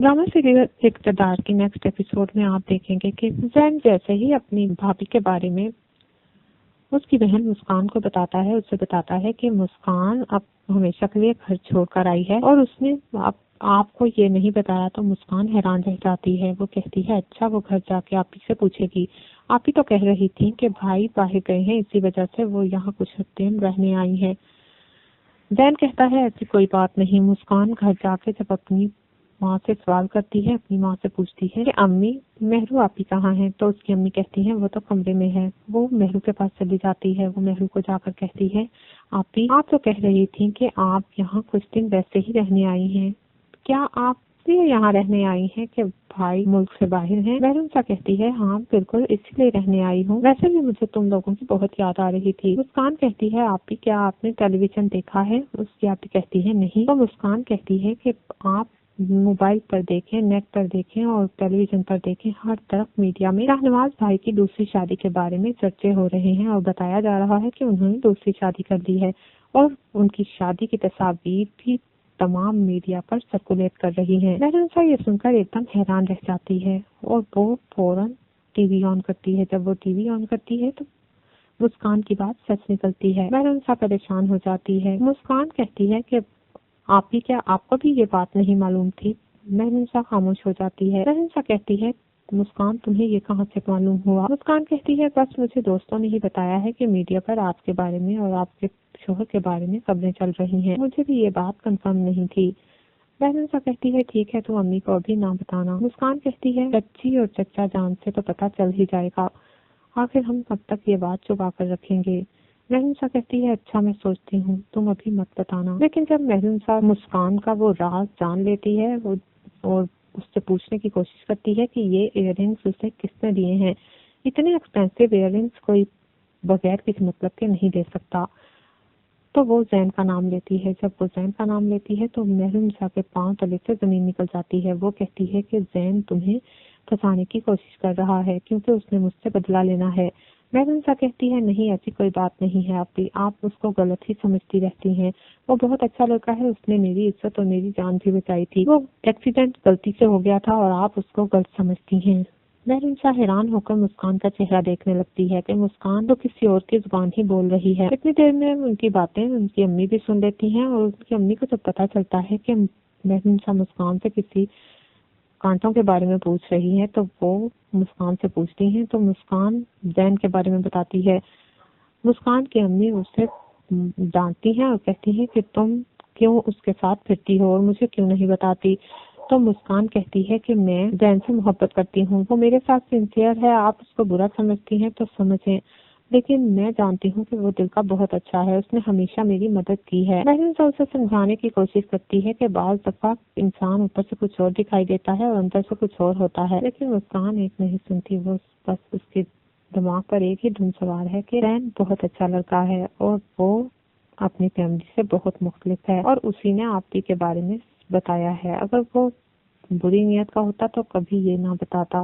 Drama serial इक़्तिदार की next episode में आप देखेंगे कि जैन जैसे ही अपनी भाभी के बारे में उसकी बहन मुस्कान को बताता है, उससे बताता है कि मुस्कान अब हमेशा के लिए घर छोड़कर आई है और उसने आपको ये नहीं बताया। तो मुस्कान हैरान रह जाती है। वो कहती है अच्छा, वो घर जाके आप ही से पूछेगी। आप ही तो कह रही थी कि भाई बाहर गए हैं, इसी वजह से वो यहाँ कुछ दिन रहने आई है। जैन कहता है ऐसी कोई बात नहीं। मुस्कान घर जाके जब अपनी माँ से सवाल करती है, अपनी माँ से पूछती है कि अम्मी मेहरू आपी कहाँ है, तो उसकी अम्मी कहती है वो तो कमरे में है। वो मेहरू के पास चली जाती है। वो मेहरू को जाकर कहती है आपी, आप तो कह रही थी कि आप यहाँ कुछ दिन वैसे ही रहने आई हैं, क्या आप यहाँ रहने आई हैं कि भाई मुल्क से बाहर हैं? मेहरू सा कहती है हाँ बिल्कुल, इसलिए रहने आई हूँ। वैसे भी मुझे तुम लोगों की बहुत याद आ रही थी। मुस्कान कहती है आपी क्या आपने टेलीविजन देखा है? उसकी आपी कहती है नहीं। तो मुस्कान कहती है कि आप मोबाइल पर देखें, नेट पर देखें और टेलीविजन पर देखें, हर तरफ मीडिया में शाहनवाज भाई की दूसरी शादी के बारे में चर्चे हो रहे हैं और बताया जा रहा है कि उन्होंने दूसरी शादी कर ली है और उनकी शादी की तस्वीर भी तमाम मीडिया पर सर्कुलेट कर रही है। मेहरुनिसा ये सुनकर एकदम हैरान रह जाती है और वो फौरन टीवी ऑन करती है। जब वो टीवी ऑन करती है तो मुस्कान की बात सच निकलती है। मेहरुनिसा परेशान हो जाती है। मुस्कान कहती है कि आप ही क्या आपको भी ये बात नहीं मालूम थी? मेहरुनिसा खामोश हो जाती है। मेहरुनिसा कहती है मुस्कान तुम्हें ये कहाँ से मालूम हुआ? मुस्कान कहती है बस मुझे दोस्तों ने ही बताया है कि मीडिया पर आपके बारे में और आपके शोहर के बारे में खबरें चल रही हैं। मुझे भी ये बात कंफर्म नहीं थी। मेहरुनिसा कहती है ठीक है तो अम्मी को अभी ना बताना। मुस्कान कहती है चच्ची और चचा जान से तो पता चल ही जाएगा, आखिर हम कब तक ये बात छुपा कर रखेंगे? मेहरुनिसा कहती है अच्छा मैं सोचती हूँ, तुम अभी मत बताना। लेकिन जब मेहरुनिसा मुस्कान का वो राज जान लेती है वो और उससे पूछने की कोशिश करती है कि ये इयररिंग्स उसे किसने दिए हैं, इतने एक्सपेंसिव इयररिंग्स कोई बगैर किसी मतलब के नहीं दे सकता, तो वो जैन का नाम लेती है। जब वो जैन का नाम लेती है तो मेहरुनिसा के पांव तले से जमीन निकल जाती है। वो कहती है कि जैन तुम्हें फंसाने की कोशिश कर रहा है क्योंकि उसने मुझसे बदला लेना है। मेहरुनिसा कहती है नहीं ऐसी कोई बात नहीं है आप उसको गलत ही समझती रहती हैं। वो बहुत अच्छा लड़का है, उसने मेरी इज्जत और मेरी जान भी बचाई थी। वो एक्सीडेंट गलती से हो गया था और आप उसको गलत समझती हैं। मेहरुनिसा हैरान होकर मुस्कान का चेहरा देखने लगती है कि मुस्कान तो किसी और की जुबान ही बोल रही है। इतनी देर में उनकी बातें उनकी अम्मी भी सुन लेती हैं और उनकी अम्मी को जब पता चलता है कि मेहरुनिसा मुस्कान से किसी कांटों के बारे में पूछ रही है तो वो मुस्कान से पूछती हैं। तो मुस्कान जैन के बारे में बताती है। मुस्कान की अम्मी उसे डांटती हैं और कहती हैं कि तुम क्यों उसके साथ फिरती हो और मुझे क्यों नहीं बताती? तो मुस्कान कहती है कि मैं जैन से मोहब्बत करती हूँ, वो मेरे साथ सिंसियर है, आप उसको बुरा समझती हैं तो समझें, लेकिन मैं जानती हूँ कि वो दिल का बहुत अच्छा है, उसने हमेशा मेरी मदद की है। मेहरुनिसा उसे समझाने की कोशिश करती है कि बाज़ दफा इंसान ऊपर से कुछ और दिखाई देता है और अंदर से कुछ और होता है, लेकिन मुस्कान एक नहीं सुनती। वो बस उसके दिमाग पर एक ही धुन सवार है कि जैन बहुत अच्छा लड़का है और वो अपनी फैमिली से बहुत मुख्तलिफ है और उसी ने आपी के बारे में बताया है। अगर वो बुरी नीयत का होता तो कभी ये ना बताता।